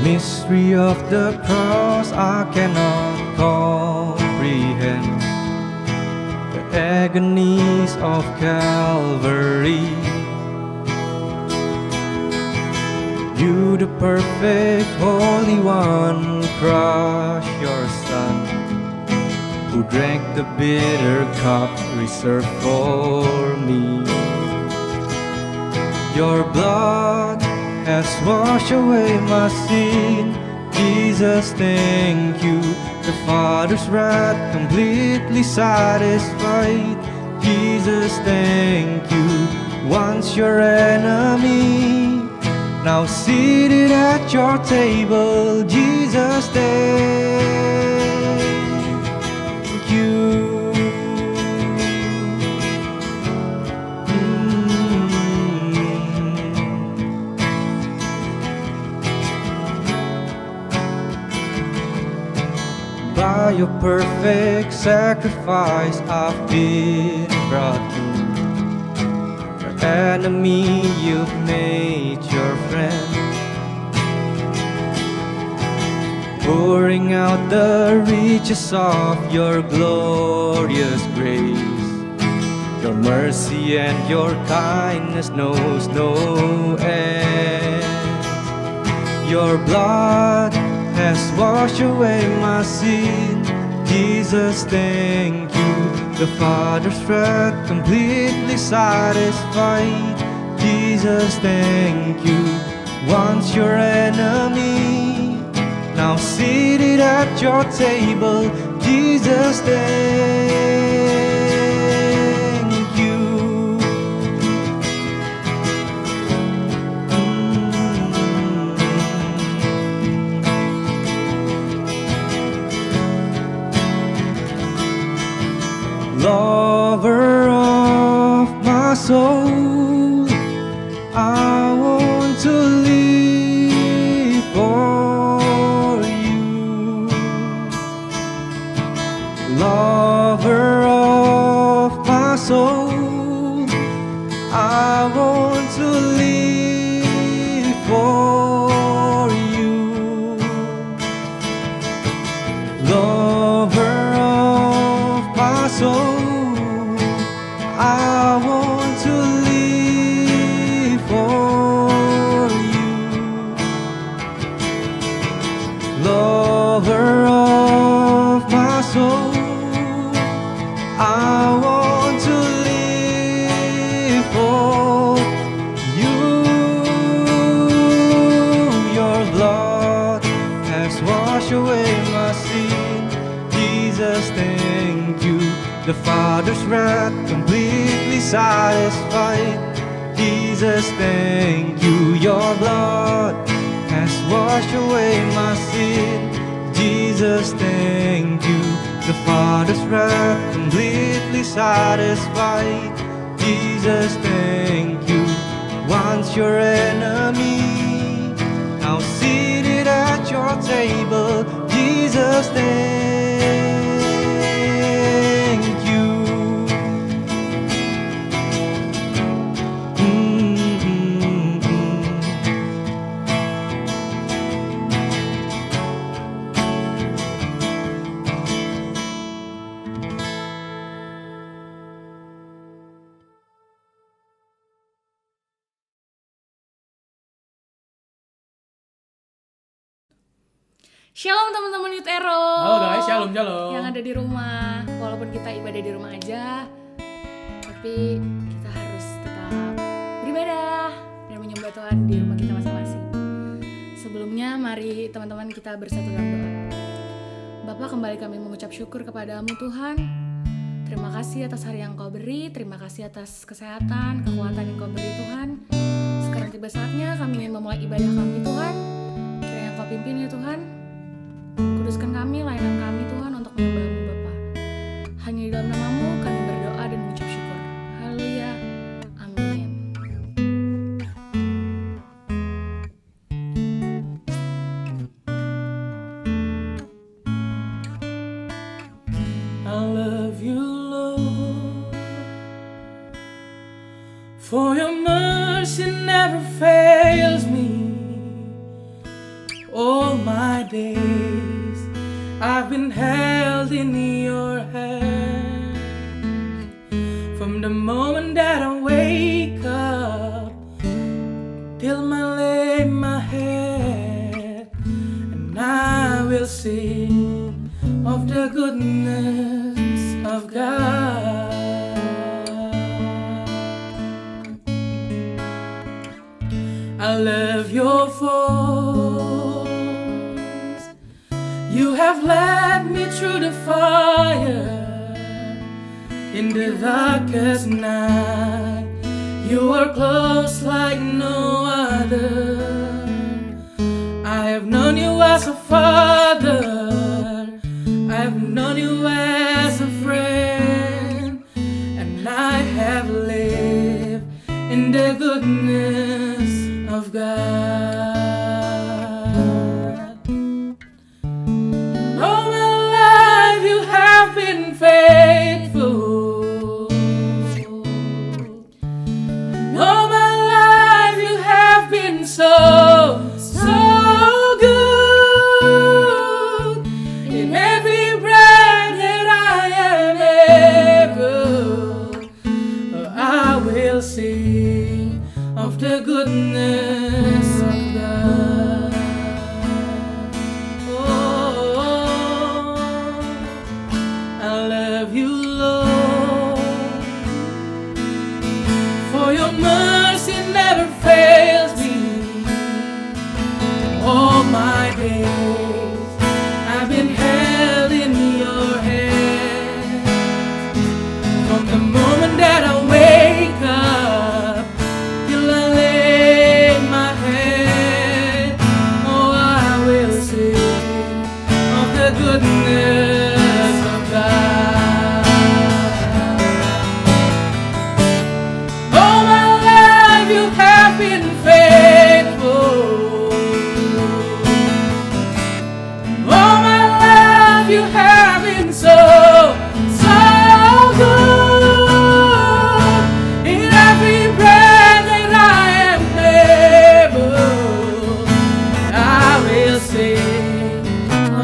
Mystery of the cross I cannot comprehend. The agonies of Calvary. You, the perfect Holy One, crush your Son, who drank the bitter cup reserved for me. Your blood has washed away my sin. Jesus, thank you. The Father's wrath completely satisfied. Jesus, thank you. Once your enemy, now seated at your table. Jesus, thank you. By your perfect sacrifice I've been brought to. Your enemy you've made your friend, pouring out the riches of your glorious grace. Your mercy and your kindness knows no end. Your blood has washed away my sin. Jesus, thank you. The Father's wrath completely satisfied. Jesus, thank you. Once your enemy, now seated at your table. Jesus, thank you. Lover of my soul, I want to live for you. Lover of my soul, I want to live for you. Lover of my soul, I want to live for you. Lover of my soul, I want to live for you. Your blood has washed away my sin. Jesus, thank you. The Father's wrath completely satisfied. Jesus, thank you. Your blood has washed away my sin. Jesus, thank you. The Father's wrath completely satisfied. Jesus, thank you. Once your enemy, now seated at your table. Jesus, thank you. Shalom teman-teman Youth Ero. Halo guys, shalom. Yang ada di rumah, walaupun kita ibadah di rumah aja, tapi kita harus tetap beribadah dan menyembah Tuhan di rumah kita masing-masing. Sebelumnya mari teman-teman kita bersatu dalam doa. Bapa, kembali kami mengucap syukur kepadamu Tuhan. Terima kasih atas hari yang Kau beri, terima kasih atas kesehatan, kekuatan yang Kau beri Tuhan. Sekarang tiba saatnya kami ingin memulai ibadah kami Tuhan. Kiranya Kau pimpin ya Tuhan. Kuduskan kami, layanan kami Tuhan untuk menyembah-Mu Bapa. Hanya di dalam nama-Mu kami berdoa dan mengucap syukur. Haleluya. Amin. I love you, Lord, for your mercy never fails me. Oh, All my days I've been held in your hand. From the moment that I wake up till I lay my head, and I will sing of the goodness of God. I love your voice. You have led me through the fire in the darkest night. You are close like no other. I have known you as a father. I have known you as a friend, and I have lived in the goodness of God. All my life you have been faithful. All my life you have been so good. In every breath that I am able, I will sing of the goodness of God. Oh, I love you, Lord, for your mercy never fails me. All my days I've been held in your hand. From the moment that I wake up till I lay my head, oh, I will sing of the goodness of God. All my life you have been faithful. All my life you have been so good. In every breath that I am able, I will sing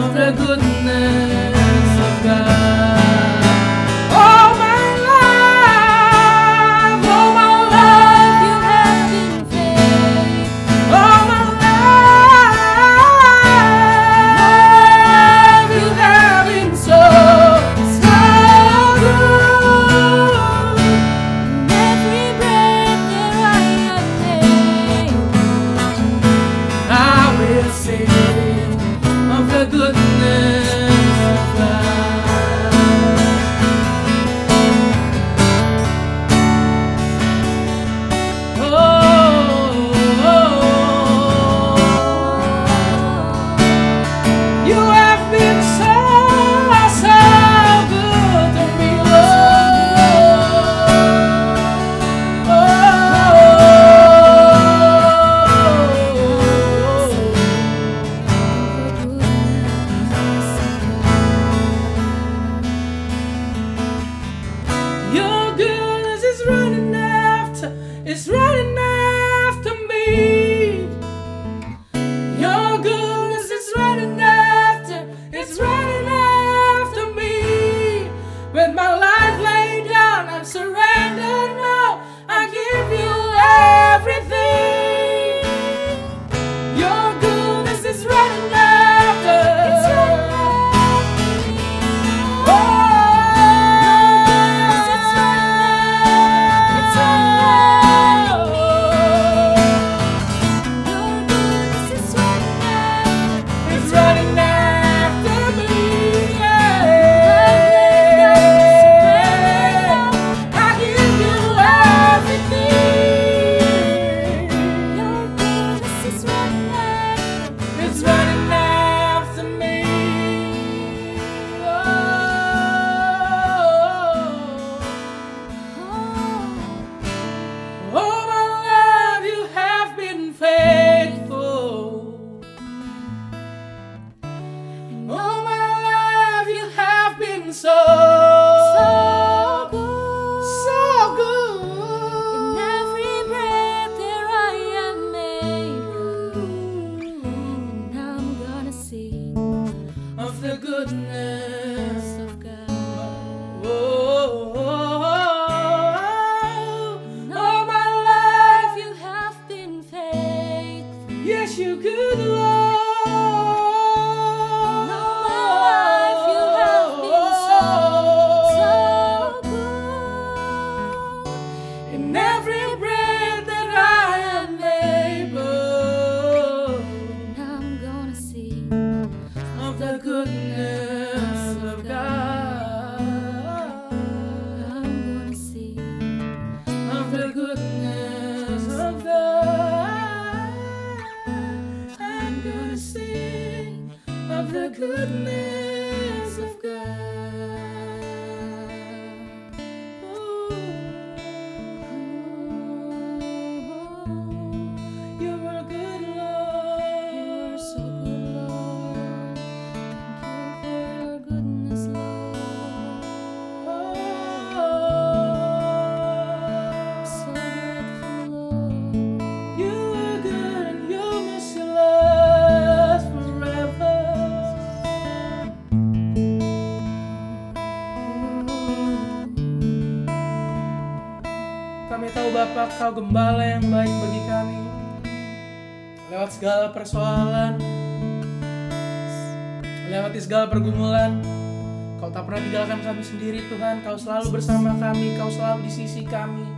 of the goodness of God. All my life you have been faithful. All my life you have been so good. Every breath that I am able, I will sing of the goodness of God. You have been so, so good to me, Your goodness is running after, it's running after me. Your goodness is running after, it's running after me. With my life laid down, I'm surrendered now. I give you everything. Your goodness is running after, it's running after me. Oh, it's running after me. I give you everything. It's running after me. All my life you have been faithful. All my life you have been so good. in every breath that I am able, and I'm gonna the goodness of God. oh, All my life you have been faithful. yes, you good Lord. All my life you have been so good. In every breath that I am able, And I'm gonna sing of the goodness of God, I'm gonna sing of the goodness of God. I'm gonna sing of the goodness of God. You are good, Lord. You are so good, Lord. Thank you for your goodness, Lord. I'm so grateful, Lord. You are good and your mercy lasts forever. Kami tahu Bapa, Kau gembala yang baik bagi kami. Lewat segala persoalan, lewati segala pergumulan, Kau tak pernah tinggalkan kami sendiri Tuhan. Kau selalu bersama kami, Kau selalu di sisi kami.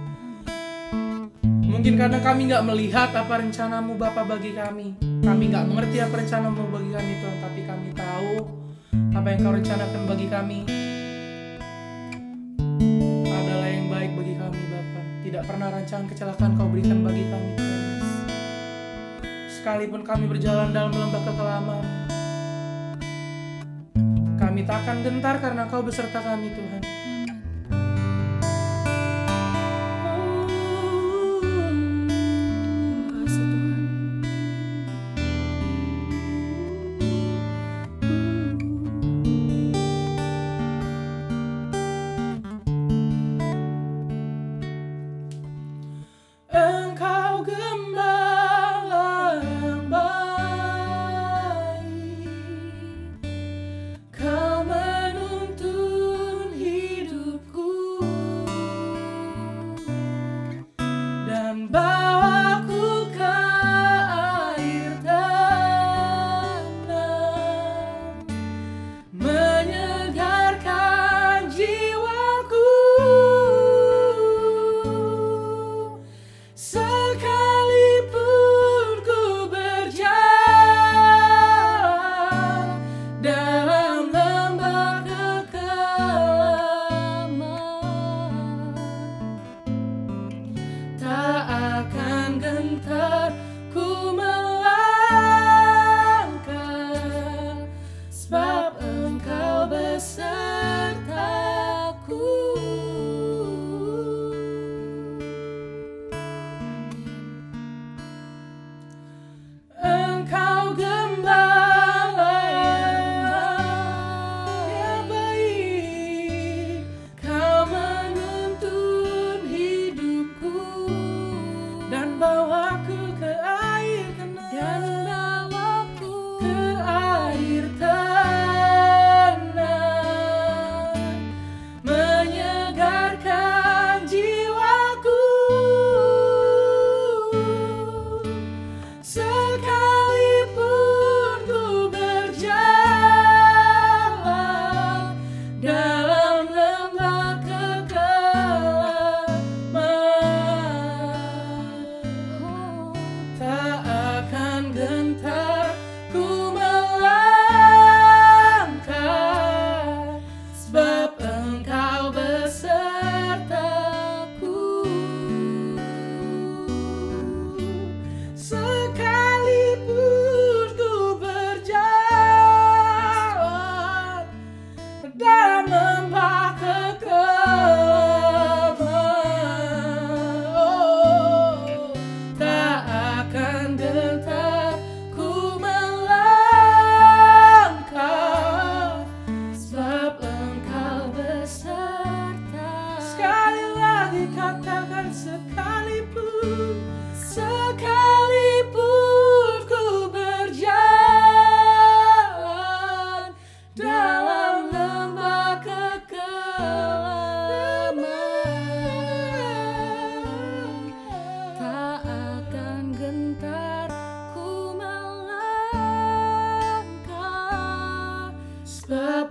Mungkin karena kami gak melihat apa rencanamu Bapa bagi kami. Kami gak mengerti apa rencanamu bagi kami Tuhan. Tapi kami tahu apa yang Kau rencanakan bagi kami adalah yang baik bagi kami Bapa. Tidak pernah rancangan kecelakaan Kau berikan bagi kami Tuhan. Sekalipun kami berjalan dalam lembah kekelaman, kami tak akan gentar karena Kau beserta kami Tuhan. Terima kasih Tuhan. Engkau gembala yang baik, Kau menuntun hidup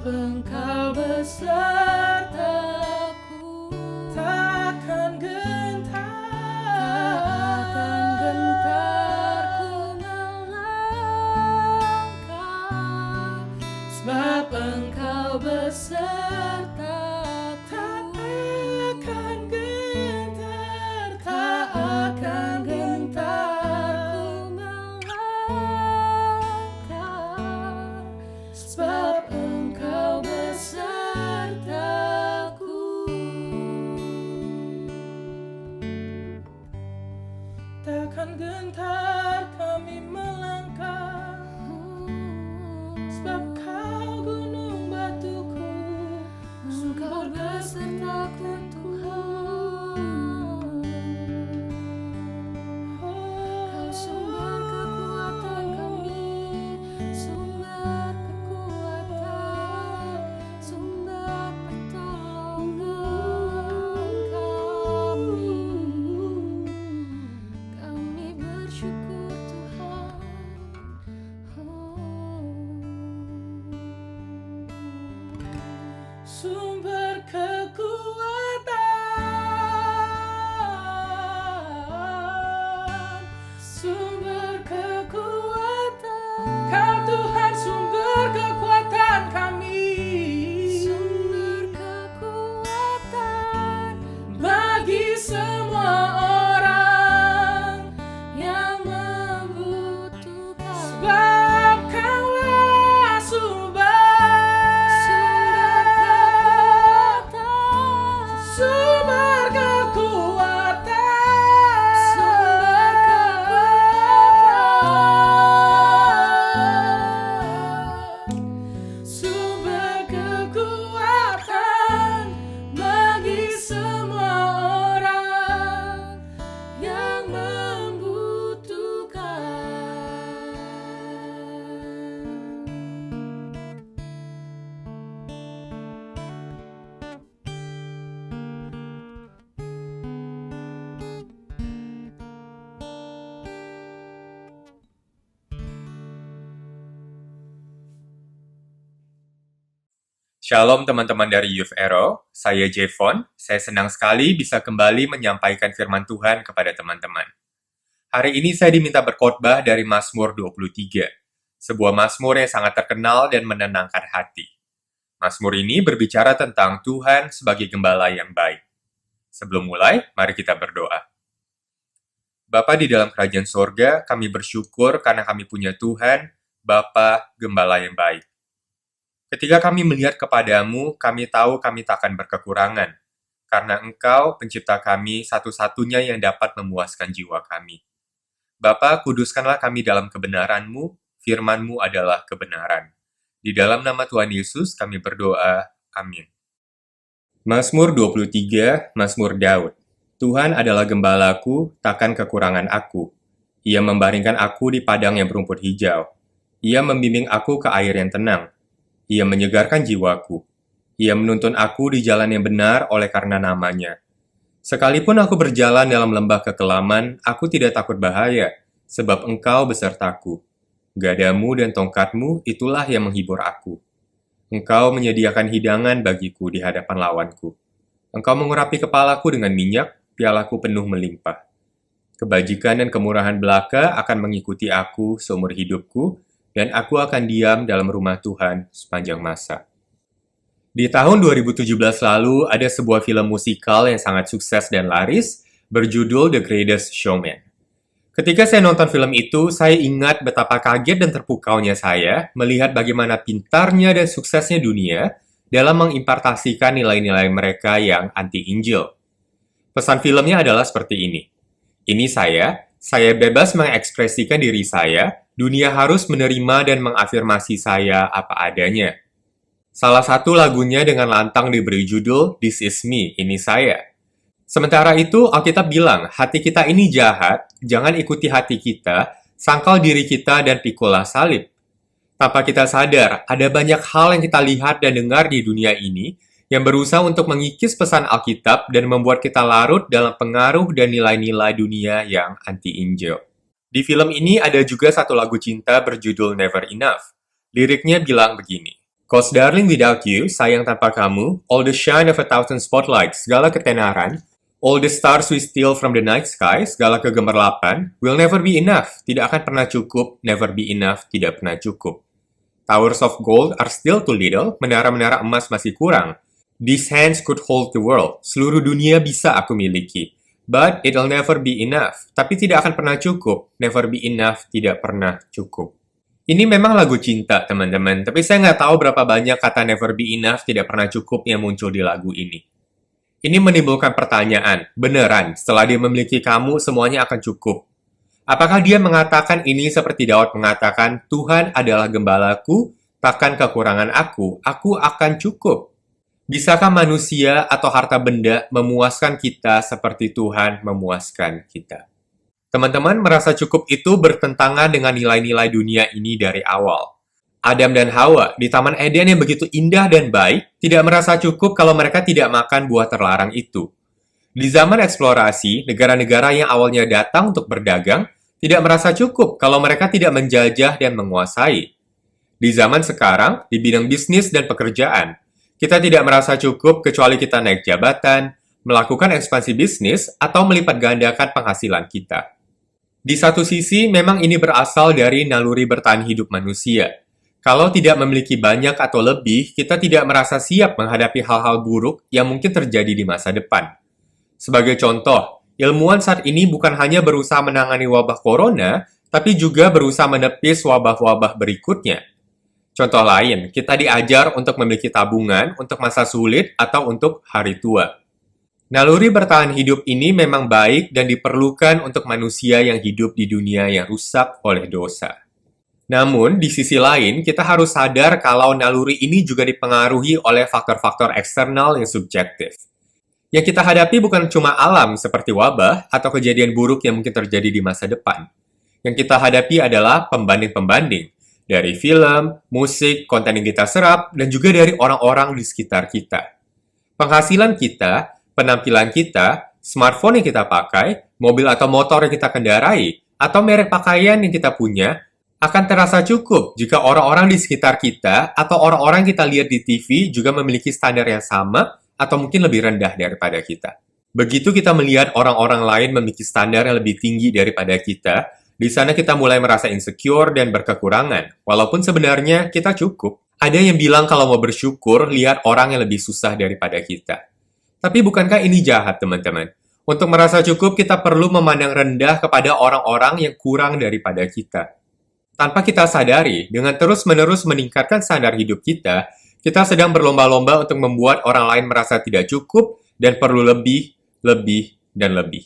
Engkau besertaku, takkan gentar, ku melangkah, sebab Engkau besertaku. tak akan gentar, tak akan gentar, Ku melangkah, sebab Engkau besertaku. takkan gentar kami melangkah, sebab Kau gunung batuku, Engkau besertaku Tuhan. Kau sumber kekuatan kami, sumber kekuatan, sumber pertolongan kami. Kami bersyukur Tuhan. sumber kekuatan, sumber kekuatan. Kau Tuhan sumber kekuatan kami, Sumber kekuatan bagi semua orang yang membutuhkan. sebab Kaulah sumber kekuatan, Sumber sumber kekuatan bagi semua orang yang membutuhkan. Shalom teman-teman dari Youth Arrow, saya Jevon. Saya senang sekali bisa kembali menyampaikan firman Tuhan kepada teman-teman. Hari ini saya diminta berkhotbah dari Mazmur 23, sebuah mazmur yang sangat terkenal dan menenangkan hati. Mazmur ini berbicara tentang Tuhan sebagai gembala yang baik. Sebelum mulai, mari kita berdoa. Bapa di dalam kerajaan sorga, kami bersyukur karena kami punya Tuhan, Bapa Gembala yang baik. Ketika kami melihat kepadamu, kami tahu kami takkan berkekurangan, karena Engkau, pencipta kami, satu-satunya yang dapat memuaskan jiwa kami. Bapa, kuduskanlah kami dalam kebenaran-Mu, firman-Mu adalah kebenaran. Di dalam nama Tuhan Yesus kami berdoa, amin. Mazmur 23, Mazmur Daud. Tuhan adalah gembalaku, takkan kekurangan aku. Ia membaringkan aku di padang yang berumput hijau. Ia membimbing aku ke air yang tenang. Ia menyegarkan jiwaku. Ia menuntun aku di jalan yang benar oleh karena namanya. Sekalipun aku berjalan dalam lembah kekelaman, aku tidak takut bahaya, sebab Engkau besertaku. Gadamu dan tongkatmu itulah yang menghibur aku. Engkau menyediakan hidangan bagiku di hadapan lawanku. Engkau mengurapi kepalaku dengan minyak, pialaku penuh melimpah. Kebajikan dan kemurahan belaka akan mengikuti aku seumur hidupku, dan aku akan diam dalam rumah Tuhan sepanjang masa. Di tahun 2017 lalu, ada sebuah film musikal yang sangat sukses dan laris, berjudul The Greatest Showman. Ketika saya nonton film itu, saya ingat betapa kaget dan terpukaunya saya melihat bagaimana pintarnya dan suksesnya dunia dalam mengimpartasikan nilai-nilai mereka yang anti-Injil. Pesan filmnya adalah seperti ini. Ini saya bebas mengekspresikan diri saya, dunia harus menerima dan mengafirmasi saya apa adanya. Salah satu lagunya dengan lantang diberi judul This Is Me, ini saya. Sementara itu, Alkitab bilang, hati kita ini jahat, jangan ikuti hati kita, sangkal diri kita dan pikulah salib. Tanpa kita sadar, ada banyak hal yang kita lihat dan dengar di dunia ini yang berusaha untuk mengikis pesan Alkitab dan membuat kita larut dalam pengaruh dan nilai-nilai dunia yang anti-Injil. Di film ini ada juga satu lagu cinta berjudul Never Enough. Liriknya bilang begini, Cause darling without you, sayang tanpa kamu, all the shine of a thousand spotlights, segala ketenaran, all the stars we steal from the night sky, segala kegemerlapan, will never be enough, tidak akan pernah cukup, never be enough, tidak pernah cukup. Towers of gold are still too little, menara-menara emas masih kurang. These hands could hold the world, seluruh dunia bisa aku miliki. But it'll never be enough. Tapi tidak akan pernah cukup. Never be enough, tidak pernah cukup. Ini memang lagu cinta, teman-teman. Tapi saya nggak tahu berapa banyak kata never be enough, tidak pernah cukup yang muncul di lagu ini. Ini menimbulkan pertanyaan, beneran, setelah dia memiliki kamu, semuanya akan cukup. Apakah dia mengatakan ini seperti Daud mengatakan, Tuhan adalah gembalaku, takkan kekurangan aku akan cukup. Bisakah manusia atau harta benda memuaskan kita seperti Tuhan memuaskan kita? Teman-teman, merasa cukup itu bertentangan dengan nilai-nilai dunia ini dari awal. Adam dan Hawa di Taman Eden yang begitu indah dan baik, tidak merasa cukup kalau mereka tidak makan buah terlarang itu. Di zaman eksplorasi, negara-negara yang awalnya datang untuk berdagang, tidak merasa cukup kalau mereka tidak menjajah dan menguasai. Di zaman sekarang, di bidang bisnis dan pekerjaan, kita tidak merasa cukup kecuali kita naik jabatan, melakukan ekspansi bisnis, atau melipat gandakan penghasilan kita. Di satu sisi, memang ini berasal dari naluri bertahan hidup manusia. Kalau tidak memiliki banyak atau lebih, kita tidak merasa siap menghadapi hal-hal buruk yang mungkin terjadi di masa depan. Sebagai contoh, ilmuwan saat ini bukan hanya berusaha menangani wabah corona, tapi juga berusaha menepis wabah-wabah berikutnya. Contoh lain, kita diajar untuk memiliki tabungan untuk masa sulit atau untuk hari tua. Naluri bertahan hidup ini memang baik dan diperlukan untuk manusia yang hidup di dunia yang rusak oleh dosa. Namun, di sisi lain, kita harus sadar kalau naluri ini juga dipengaruhi oleh faktor-faktor eksternal yang subjektif. Yang kita hadapi bukan cuma alam seperti wabah atau kejadian buruk yang mungkin terjadi di masa depan. Yang kita hadapi adalah pembanding-pembanding. Dari film, musik, konten yang kita serap, dan juga dari orang-orang di sekitar kita. Penghasilan kita, penampilan kita, smartphone yang kita pakai, mobil atau motor yang kita kendarai, atau merek pakaian yang kita punya, akan terasa cukup jika orang-orang di sekitar kita atau orang-orang kita lihat di TV juga memiliki standar yang sama atau mungkin lebih rendah daripada kita. Begitu kita melihat orang-orang lain memiliki standar yang lebih tinggi daripada kita, di sana kita mulai merasa insecure dan berkekurangan, walaupun sebenarnya kita cukup. Ada yang bilang kalau mau bersyukur, lihat orang yang lebih susah daripada kita. Tapi bukankah ini jahat, teman-teman? Untuk merasa cukup, kita perlu memandang rendah kepada orang-orang yang kurang daripada kita. Tanpa kita sadari, dengan terus-menerus meningkatkan standar hidup kita sedang berlomba-lomba untuk membuat orang lain merasa tidak cukup dan perlu lebih, dan lebih.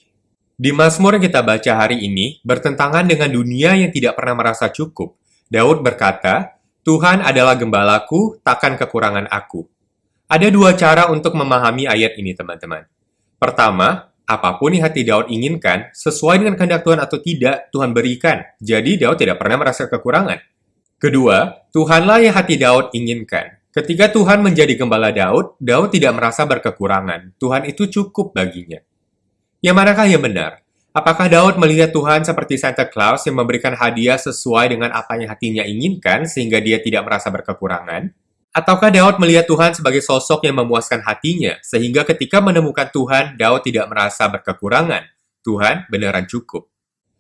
Di Mazmur yang kita baca hari ini, bertentangan dengan dunia yang tidak pernah merasa cukup. Daud berkata, Tuhan adalah gembalaku, takkan kekurangan aku. Ada dua cara untuk memahami ayat ini, teman-teman. Pertama, apapun yang hati Daud inginkan, sesuai dengan kehendak Tuhan atau tidak, Tuhan berikan. Jadi, Daud tidak pernah merasa kekurangan. Kedua, Tuhanlah yang hati Daud inginkan. Ketika Tuhan menjadi gembala Daud, Daud tidak merasa berkekurangan. Tuhan itu cukup baginya. Yang manakah yang benar? Apakah Daud melihat Tuhan seperti Santa Claus yang memberikan hadiah sesuai dengan apa yang hatinya inginkan sehingga dia tidak merasa berkekurangan? Ataukah Daud melihat Tuhan sebagai sosok yang memuaskan hatinya sehingga ketika menemukan Tuhan, Daud tidak merasa berkekurangan? Tuhan beneran cukup.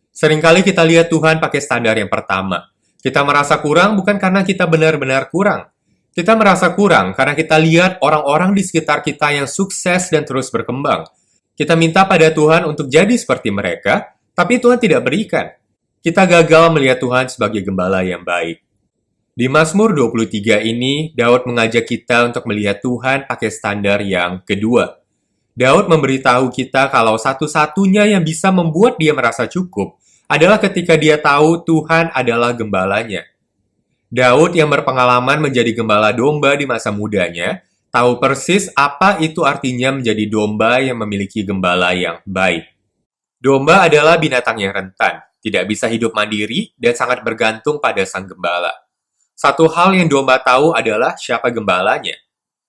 Seringkali kita lihat Tuhan pakai standar yang pertama. Kita merasa kurang bukan karena kita benar-benar kurang. Kita merasa kurang karena kita lihat orang-orang di sekitar kita yang sukses dan terus berkembang. Kita minta pada Tuhan untuk jadi seperti mereka, tapi Tuhan tidak berikan. Kita gagal melihat Tuhan sebagai gembala yang baik. Di Mazmur 23 ini, Daud mengajak kita untuk melihat Tuhan pakai standar yang kedua. Daud memberitahu kita kalau satu-satunya yang bisa membuat dia merasa cukup adalah ketika dia tahu Tuhan adalah gembalanya. Daud yang berpengalaman menjadi gembala domba di masa mudanya, tahu persis apa itu artinya menjadi domba yang memiliki gembala yang baik. Domba adalah binatang yang rentan, tidak bisa hidup mandiri, dan sangat bergantung pada sang gembala. Satu hal yang domba tahu adalah siapa gembalanya.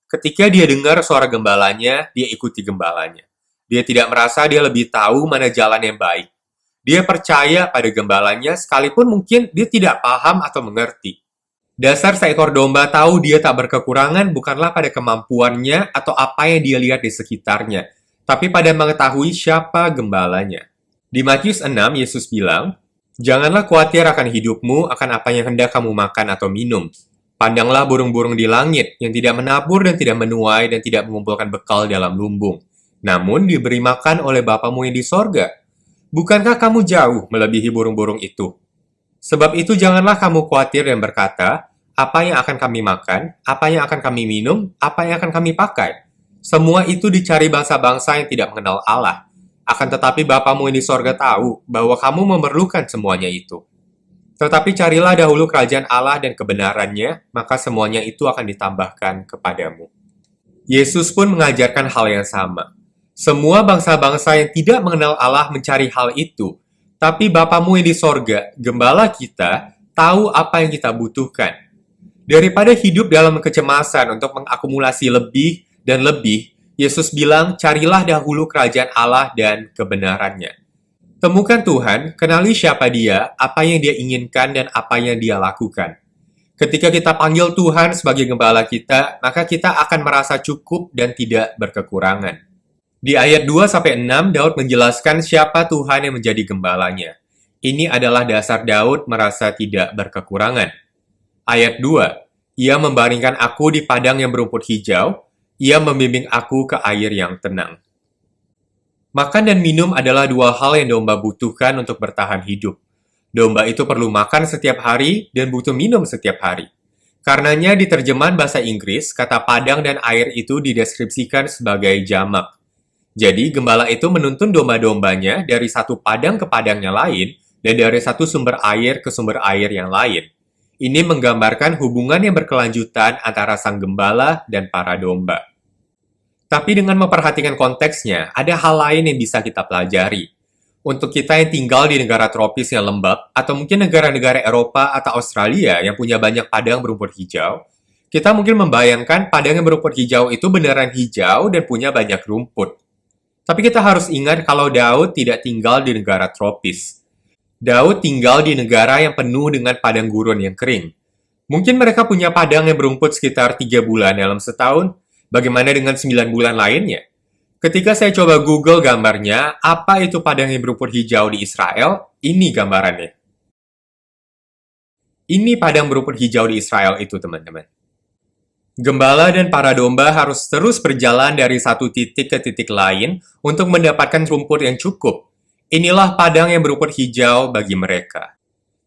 Ketika dia dengar suara gembalanya, dia ikuti gembalanya. Dia tidak merasa dia lebih tahu mana jalan yang baik. Dia percaya pada gembalanya sekalipun mungkin dia tidak paham atau mengerti. Dasar seekor domba tahu dia tak berkekurangan bukanlah pada kemampuannya atau apa yang dia lihat di sekitarnya, tapi pada mengetahui siapa gembalanya. Di Matius 6, Yesus bilang, "Janganlah khawatir akan hidupmu, akan apa yang hendak kamu makan atau minum. Pandanglah burung-burung di langit yang tidak menabur dan tidak menuai dan tidak mengumpulkan bekal dalam lumbung. Namun diberi makan oleh Bapamu yang di sorga. Bukankah kamu jauh melebihi burung-burung itu? Sebab itu janganlah kamu khawatir dan berkata, apa yang akan kami makan, apa yang akan kami minum, apa yang akan kami pakai. Semua itu dicari bangsa-bangsa yang tidak mengenal Allah. Akan tetapi Bapamu yang di sorga tahu bahwa kamu memerlukan semuanya itu. Tetapi carilah dahulu kerajaan Allah dan kebenarannya, maka semuanya itu akan ditambahkan kepadamu." Yesus pun mengajarkan hal yang sama. Semua bangsa-bangsa yang tidak mengenal Allah mencari hal itu, tapi Bapamu yang di sorga, gembala kita, tahu apa yang kita butuhkan. Daripada hidup dalam kecemasan untuk mengakumulasi lebih dan lebih, Yesus bilang, carilah dahulu kerajaan Allah dan kebenarannya. Temukan Tuhan, kenali siapa Dia, apa yang Dia inginkan, dan apa yang Dia lakukan. Ketika kita panggil Tuhan sebagai gembala kita, maka kita akan merasa cukup dan tidak berkekurangan. Di ayat 2-6, Daud menjelaskan siapa Tuhan yang menjadi gembalanya. Ini adalah dasar Daud merasa tidak berkekurangan. Ayat 2, "Ia membaringkan aku di padang yang berumput hijau, Ia membimbing aku ke air yang tenang." Makan dan minum adalah dua hal yang domba butuhkan untuk bertahan hidup. Domba itu perlu makan setiap hari dan butuh minum setiap hari. Karenanya di terjemahan bahasa Inggris, kata padang dan air itu dideskripsikan sebagai jamak. Jadi gembala itu menuntun domba-dombanya dari satu padang ke padang yang lain dan dari satu sumber air ke sumber air yang lain. Ini menggambarkan hubungan yang berkelanjutan antara sang gembala dan para domba. Tapi dengan memperhatikan konteksnya, ada hal lain yang bisa kita pelajari. Untuk kita yang tinggal di negara tropis yang lembab, atau mungkin negara-negara Eropa atau Australia yang punya banyak padang berumput hijau, kita mungkin membayangkan padang yang berumput hijau itu beneran hijau dan punya banyak rumput. Tapi kita harus ingat kalau Daud tidak tinggal di negara tropis. Daud tinggal di negara yang penuh dengan padang gurun yang kering. Mungkin mereka punya padang yang berumput sekitar 3 bulan dalam setahun. Bagaimana dengan 9 bulan lainnya? Ketika saya coba Google gambarnya, apa itu padang yang berumput hijau di Israel? Ini gambarannya. Ini padang berumput hijau di Israel itu, teman-teman. Gembala dan para domba harus terus berjalan dari satu titik ke titik lain untuk mendapatkan rumput yang cukup. Inilah padang yang berumput hijau bagi mereka.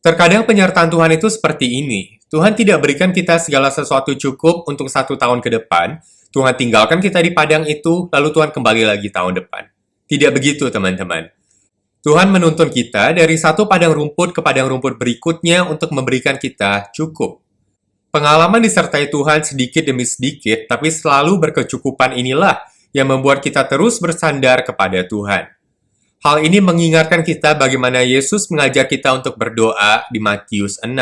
Terkadang penyertaan Tuhan itu seperti ini. Tuhan tidak berikan kita segala sesuatu cukup untuk 1 tahun ke depan. Tuhan tinggalkan kita di padang itu, lalu Tuhan kembali lagi tahun depan. Tidak begitu, teman-teman. Tuhan menuntun kita dari satu padang rumput ke padang rumput berikutnya untuk memberikan kita cukup. Pengalaman disertai Tuhan sedikit demi sedikit, tapi selalu berkecukupan inilah yang membuat kita terus bersandar kepada Tuhan. Hal ini mengingatkan kita bagaimana Yesus mengajar kita untuk berdoa di Matius 6.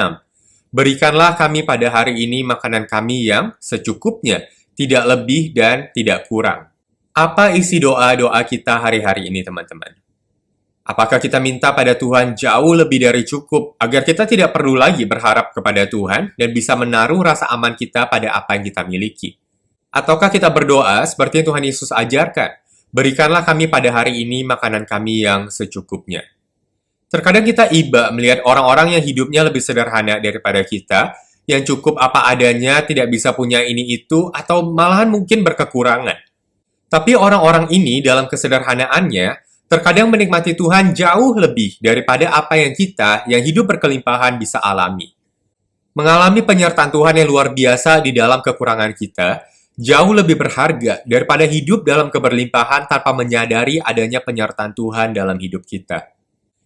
Berikanlah kami pada hari ini makanan kami yang secukupnya, tidak lebih dan tidak kurang. Apa isi doa-doa kita hari-hari ini, teman-teman? Apakah kita minta pada Tuhan jauh lebih dari cukup agar kita tidak perlu lagi berharap kepada Tuhan dan bisa menaruh rasa aman kita pada apa yang kita miliki? Ataukah kita berdoa seperti yang Tuhan Yesus ajarkan? Berikanlah kami pada hari ini makanan kami yang secukupnya. Terkadang kita iba melihat orang-orang yang hidupnya lebih sederhana daripada kita, yang cukup apa adanya, tidak bisa punya ini itu, atau malahan mungkin berkekurangan. Tapi orang-orang ini dalam kesederhanaannya, terkadang menikmati Tuhan jauh lebih daripada apa yang kita yang hidup berkelimpahan bisa alami. Mengalami penyertaan Tuhan yang luar biasa di dalam kekurangan kita, jauh lebih berharga daripada hidup dalam keberlimpahan tanpa menyadari adanya penyertaan Tuhan dalam hidup kita.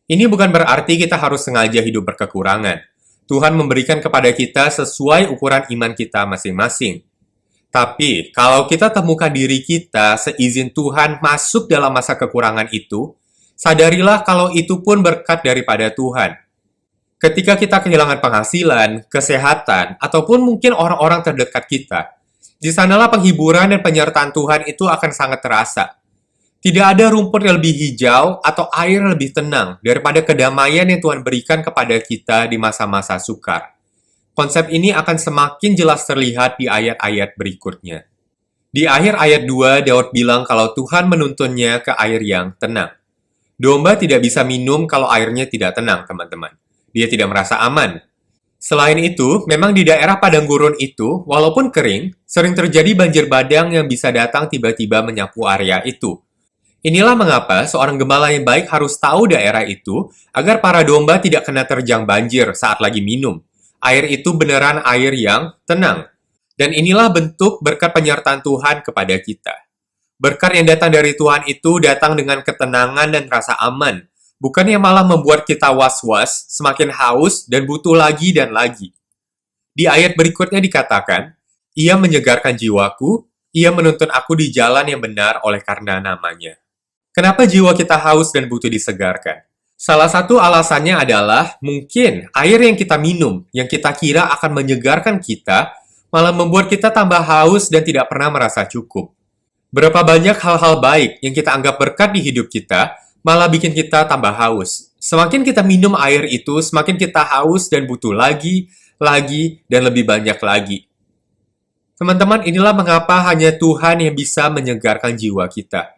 Ini bukan berarti kita harus sengaja hidup berkekurangan. Tuhan memberikan kepada kita sesuai ukuran iman kita masing-masing. Tapi, kalau kita temukan diri kita seizin Tuhan masuk dalam masa kekurangan itu, sadarilah kalau itu pun berkat daripada Tuhan. Ketika kita kehilangan penghasilan, kesehatan, ataupun mungkin orang-orang terdekat kita, di sanalah penghiburan dan penyertaan Tuhan itu akan sangat terasa. Tidak ada rumput yang lebih hijau atau air yang lebih tenang daripada kedamaian yang Tuhan berikan kepada kita di masa-masa sukar. Konsep ini akan semakin jelas terlihat di ayat-ayat berikutnya. Di akhir ayat 2, Daud bilang kalau Tuhan menuntunnya ke air yang tenang. Domba tidak bisa minum kalau airnya tidak tenang, teman-teman. Dia tidak merasa aman. Selain itu, memang di daerah padang gurun itu, walaupun kering, sering terjadi banjir bandang yang bisa datang tiba-tiba menyapu area itu. Inilah mengapa seorang gembala yang baik harus tahu daerah itu agar para domba tidak kena terjang banjir saat lagi minum. Air itu beneran air yang tenang. Dan inilah bentuk berkat penyertaan Tuhan kepada kita. Berkat yang datang dari Tuhan itu datang dengan ketenangan dan rasa aman, bukan yang malah membuat kita was-was, semakin haus, dan butuh lagi dan lagi. Di ayat berikutnya dikatakan, Ia menyegarkan jiwaku, Ia menuntun aku di jalan yang benar oleh karena namanya. Kenapa jiwa kita haus dan butuh disegarkan? Salah satu alasannya adalah mungkin air yang kita minum, yang kita kira akan menyegarkan kita, malah membuat kita tambah haus dan tidak pernah merasa cukup. Berapa banyak hal-hal baik yang kita anggap berkat di hidup kita, malah bikin kita tambah haus. Semakin kita minum air itu, semakin kita haus dan butuh lagi, dan lebih banyak lagi. Teman-teman, inilah mengapa hanya Tuhan yang bisa menyegarkan jiwa kita.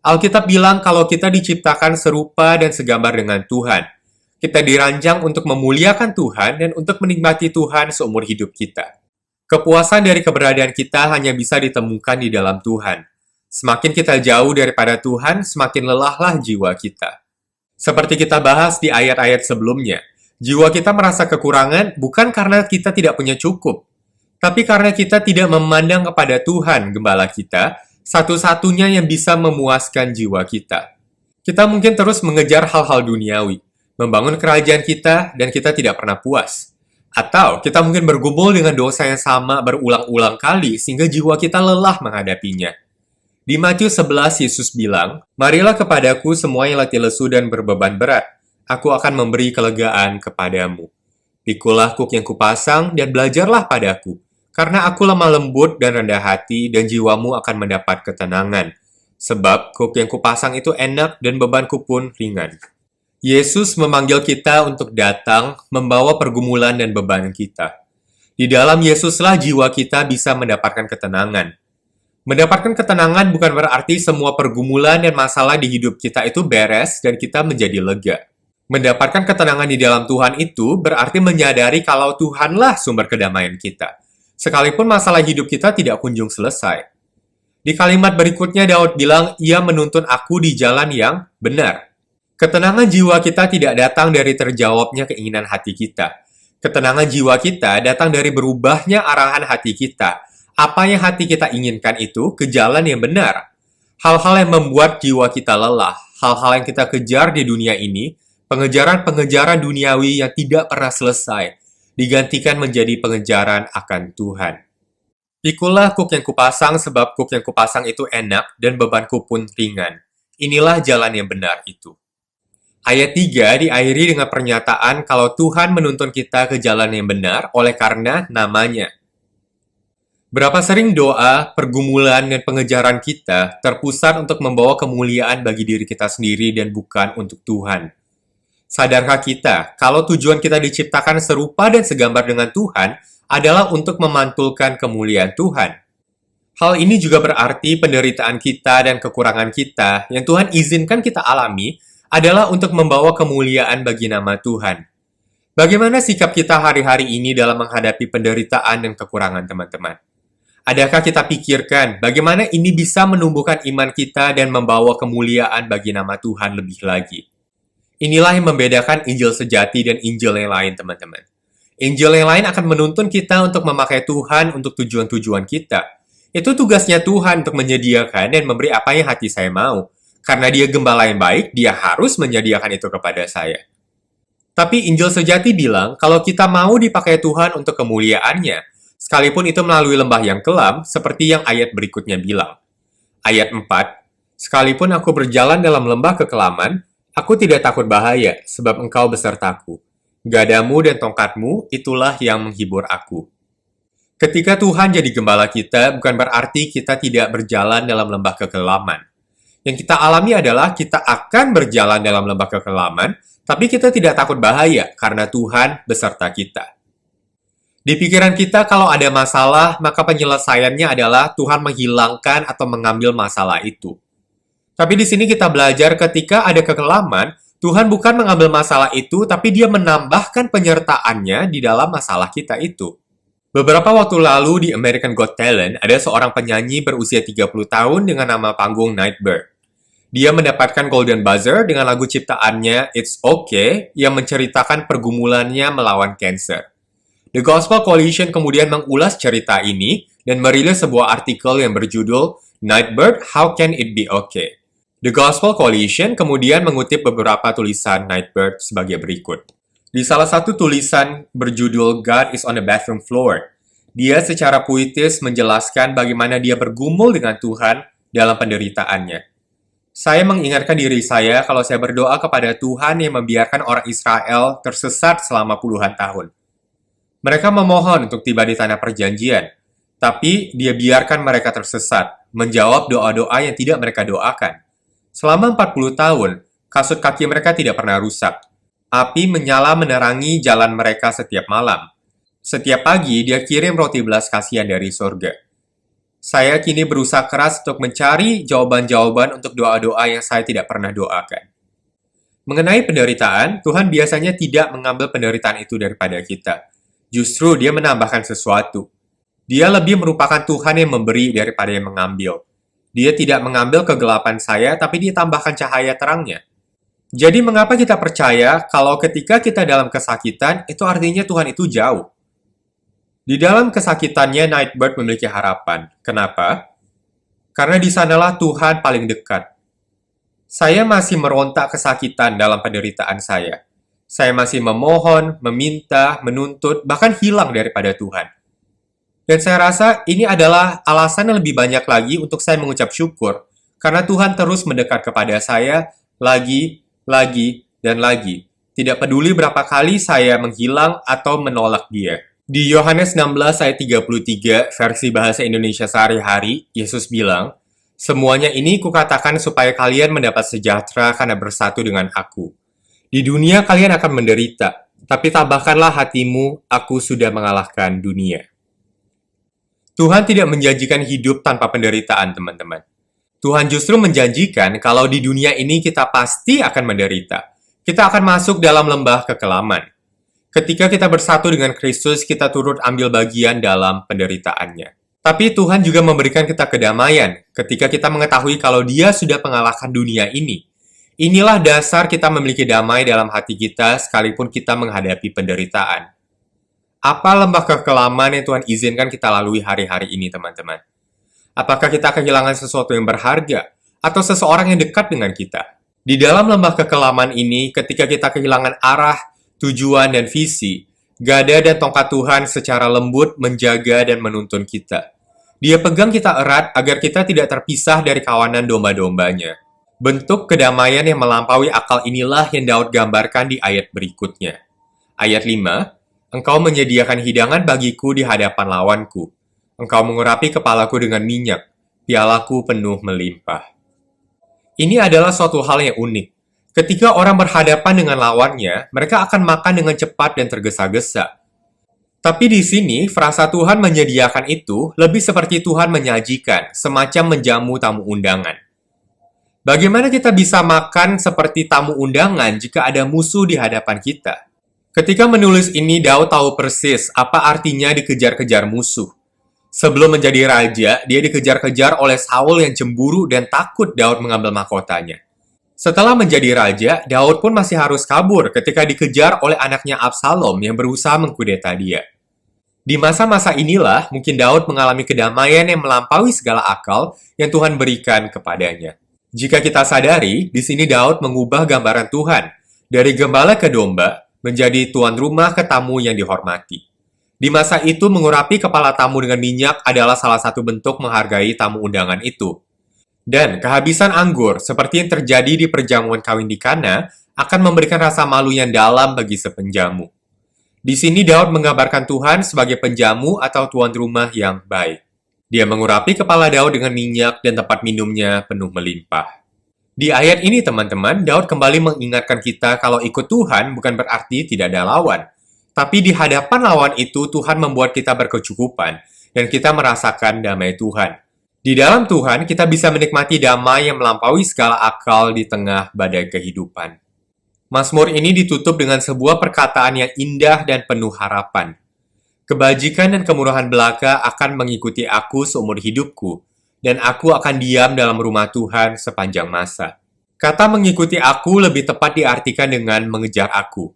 Alkitab bilang kalau kita diciptakan serupa dan segambar dengan Tuhan. Kita dirancang untuk memuliakan Tuhan dan untuk menikmati Tuhan seumur hidup kita. Kepuasan dari keberadaan kita hanya bisa ditemukan di dalam Tuhan. Semakin kita jauh daripada Tuhan, semakin lelahlah jiwa kita. Seperti kita bahas di ayat-ayat sebelumnya, jiwa kita merasa kekurangan bukan karena kita tidak punya cukup, tapi karena kita tidak memandang kepada Tuhan, Gembala kita, satu-satunya yang bisa memuaskan jiwa kita. Kita mungkin terus mengejar hal-hal duniawi, membangun kerajaan kita, dan kita tidak pernah puas. Atau kita mungkin bergumul dengan dosa yang sama berulang-ulang kali sehingga jiwa kita lelah menghadapinya. Di Matius 11, Yesus bilang, "Marilah kepadaku semua yang letih lesu dan berbeban berat. Aku akan memberi kelegaan kepadamu. Pikulah kuk yang kupasang dan belajarlah padaku. Karena aku lemah lembut dan rendah hati dan jiwamu akan mendapat ketenangan. Sebab kuk yang kupasang itu enak dan bebanku pun ringan." Yesus memanggil kita untuk datang, membawa pergumulan dan beban kita. Di dalam Yesuslah jiwa kita bisa mendapatkan ketenangan. Mendapatkan ketenangan bukan berarti semua pergumulan dan masalah di hidup kita itu beres dan kita menjadi lega. Mendapatkan ketenangan di dalam Tuhan itu berarti menyadari kalau Tuhanlah sumber kedamaian kita. Sekalipun masalah hidup kita tidak kunjung selesai. Di kalimat berikutnya Daud bilang, Ia menuntun aku di jalan yang benar. Ketenangan jiwa kita tidak datang dari terjawabnya keinginan hati kita. Ketenangan jiwa kita datang dari berubahnya arahan hati kita. Apa yang hati kita inginkan itu ke jalan yang benar. Hal-hal yang membuat jiwa kita lelah, hal-hal yang kita kejar di dunia ini, pengejaran-pengejaran duniawi yang tidak pernah selesai, digantikan menjadi pengejaran akan Tuhan. Pikulah kuk yang kupasang sebab kuk yang kupasang itu enak dan bebanku pun ringan. Inilah jalan yang benar itu. Ayat 3 diakhiri dengan pernyataan kalau Tuhan menuntun kita ke jalan yang benar oleh karena namanya. Berapa sering doa, pergumulan, dan pengejaran kita terpusat untuk membawa kemuliaan bagi diri kita sendiri dan bukan untuk Tuhan. Sadarkah kita kalau tujuan kita diciptakan serupa dan segambar dengan Tuhan adalah untuk memantulkan kemuliaan Tuhan? Hal ini juga berarti penderitaan kita dan kekurangan kita yang Tuhan izinkan kita alami adalah untuk membawa kemuliaan bagi nama Tuhan. Bagaimana sikap kita hari-hari ini dalam menghadapi penderitaan dan kekurangan teman-teman? Adakah kita pikirkan bagaimana ini bisa menumbuhkan iman kita dan membawa kemuliaan bagi nama Tuhan lebih lagi? Inilah yang membedakan Injil sejati dan Injil yang lain, teman-teman. Injil yang lain akan menuntun kita untuk memakai Tuhan untuk tujuan-tujuan kita. Itu tugasnya Tuhan untuk menyediakan dan memberi apa yang hati saya mau. Karena dia gembala yang baik, dia harus menyediakan itu kepada saya. Tapi Injil sejati bilang, kalau kita mau dipakai Tuhan untuk kemuliaannya, sekalipun itu melalui lembah yang kelam, seperti yang ayat berikutnya bilang. Ayat 4, "Sekalipun aku berjalan dalam lembah kekelaman, aku tidak takut bahaya, sebab engkau besertaku. Gadamu dan tongkatmu, itulah yang menghibur aku." Ketika Tuhan jadi gembala kita, bukan berarti kita tidak berjalan dalam lembah kekelaman. Yang kita alami adalah kita akan berjalan dalam lembah kekelaman, tapi kita tidak takut bahaya karena Tuhan beserta kita. Di pikiran kita kalau ada masalah, maka penyelesaiannya adalah Tuhan menghilangkan atau mengambil masalah itu. Tapi di sini kita belajar ketika ada kekelaman, Tuhan bukan mengambil masalah itu, tapi Dia menambahkan penyertaannya di dalam masalah kita itu. Beberapa waktu lalu di American Got Talent, ada seorang penyanyi berusia 30 tahun dengan nama panggung Nightbird. Dia mendapatkan Golden Buzzer dengan lagu ciptaannya It's Okay yang menceritakan pergumulannya melawan kanker. The Gospel Coalition kemudian mengulas cerita ini dan merilis sebuah artikel yang berjudul Nightbird, How Can It Be Okay? The Gospel Coalition kemudian mengutip beberapa tulisan Nightbird sebagai berikut. Di salah satu tulisan berjudul God is on the bathroom floor, dia secara puitis menjelaskan bagaimana dia bergumul dengan Tuhan dalam penderitaannya. Saya mengingatkan diri saya kalau saya berdoa kepada Tuhan yang membiarkan orang Israel tersesat selama puluhan tahun. Mereka memohon untuk tiba di tanah perjanjian, tapi Dia biarkan mereka tersesat, menjawab doa-doa yang tidak mereka doakan. Selama 40 tahun, kasut kaki mereka tidak pernah rusak. Api menyala menerangi jalan mereka setiap malam. Setiap pagi, Dia kirim roti belas kasihan dari surga. Saya kini berusaha keras untuk mencari jawaban-jawaban untuk doa-doa yang saya tidak pernah doakan. Mengenai penderitaan, Tuhan biasanya tidak mengambil penderitaan itu daripada kita. Justru Dia menambahkan sesuatu. Dia lebih merupakan Tuhan yang memberi daripada yang mengambil. Dia tidak mengambil kegelapan saya, tapi Dia tambahkan cahaya terangnya. Jadi mengapa kita percaya kalau ketika kita dalam kesakitan, itu artinya Tuhan itu jauh? Di dalam kesakitannya, Nightbird memiliki harapan. Kenapa? Karena di sanalah Tuhan paling dekat. Saya masih merontak kesakitan dalam penderitaan saya. Saya masih memohon, meminta, menuntut, bahkan hilang daripada Tuhan. Dan saya rasa ini adalah alasan yang lebih banyak lagi untuk saya mengucap syukur, karena Tuhan terus mendekat kepada saya lagi, dan lagi. Tidak peduli berapa kali saya menghilang atau menolak Dia. Di Yohanes 16 ayat 33 versi bahasa Indonesia sehari-hari, Yesus bilang, "Semuanya ini kukatakan supaya kalian mendapat sejahtera karena bersatu dengan Aku. Di dunia kalian akan menderita, tapi tabahkanlah hatimu, Aku sudah mengalahkan dunia." Tuhan tidak menjanjikan hidup tanpa penderitaan, teman-teman. Tuhan justru menjanjikan kalau di dunia ini kita pasti akan menderita. Kita akan masuk dalam lembah kekelaman. Ketika kita bersatu dengan Kristus, kita turut ambil bagian dalam penderitaannya. Tapi Tuhan juga memberikan kita kedamaian ketika kita mengetahui kalau Dia sudah mengalahkan dunia ini. Inilah dasar kita memiliki damai dalam hati kita sekalipun kita menghadapi penderitaan. Apa lembah kekelaman yang Tuhan izinkan kita lalui hari-hari ini, teman-teman? Apakah kita kehilangan sesuatu yang berharga atau seseorang yang dekat dengan kita? Di dalam lembah kekelaman ini, ketika kita kehilangan arah, tujuan, dan visi, gada dan tongkat Tuhan secara lembut menjaga dan menuntun kita. Dia pegang kita erat agar kita tidak terpisah dari kawanan domba-dombanya. Bentuk kedamaian yang melampaui akal inilah yang Daud gambarkan di ayat berikutnya. Ayat 5, "Engkau menyediakan hidangan bagiku di hadapan lawanku. Engkau mengurapi kepalaku dengan minyak, pialaku penuh melimpah." Ini adalah suatu hal yang unik. Ketika orang berhadapan dengan lawannya, mereka akan makan dengan cepat dan tergesa-gesa. Tapi di sini, frasa Tuhan menyediakan itu lebih seperti Tuhan menyajikan, semacam menjamu tamu undangan. Bagaimana kita bisa makan seperti tamu undangan jika ada musuh di hadapan kita? Ketika menulis ini, Daud tahu persis apa artinya dikejar-kejar musuh. Sebelum menjadi raja, dia dikejar-kejar oleh Saul yang cemburu dan takut Daud mengambil mahkotanya. Setelah menjadi raja, Daud pun masih harus kabur ketika dikejar oleh anaknya Absalom yang berusaha mengkudeta dia. Di masa-masa inilah, mungkin Daud mengalami kedamaian yang melampaui segala akal yang Tuhan berikan kepadanya. Jika kita sadari, di sini Daud mengubah gambaran Tuhan dari gembala ke domba menjadi tuan rumah ke tamu yang dihormati. Di masa itu, mengurapi kepala tamu dengan minyak adalah salah satu bentuk menghargai tamu undangan itu. Dan kehabisan anggur, seperti yang terjadi di perjamuan kawin di Kana, akan memberikan rasa malu yang dalam bagi sepenjamu. Di sini Daud menggambarkan Tuhan sebagai penjamu atau tuan rumah yang baik. Dia mengurapi kepala Daud dengan minyak dan tempat minumnya penuh melimpah. Di ayat ini, teman-teman, Daud kembali mengingatkan kita kalau ikut Tuhan bukan berarti tidak ada lawan. Tapi di hadapan lawan itu, Tuhan membuat kita berkecukupan, dan kita merasakan damai Tuhan. Di dalam Tuhan, kita bisa menikmati damai yang melampaui segala akal di tengah badai kehidupan. Mazmur ini ditutup dengan sebuah perkataan yang indah dan penuh harapan. Kebajikan dan kemurahan belaka akan mengikuti aku seumur hidupku, dan aku akan diam dalam rumah Tuhan sepanjang masa. Kata mengikuti aku lebih tepat diartikan dengan mengejar aku.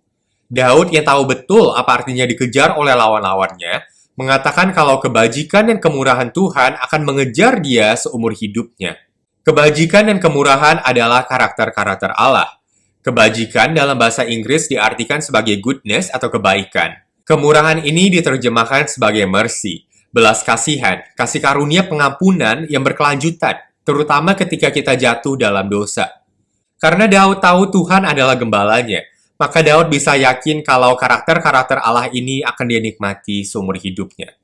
Daud yang tahu betul apa artinya dikejar oleh lawan-lawannya, mengatakan kalau kebajikan dan kemurahan Tuhan akan mengejar dia seumur hidupnya. Kebajikan dan kemurahan adalah karakter-karakter Allah. Kebajikan dalam bahasa Inggris diartikan sebagai goodness atau kebaikan. Kemurahan ini diterjemahkan sebagai mercy, belas kasihan, kasih karunia pengampunan yang berkelanjutan, terutama ketika kita jatuh dalam dosa. Karena Daud tahu Tuhan adalah gembalanya, maka Daud bisa yakin kalau karakter-karakter Allah ini akan dia nikmati seumur hidupnya.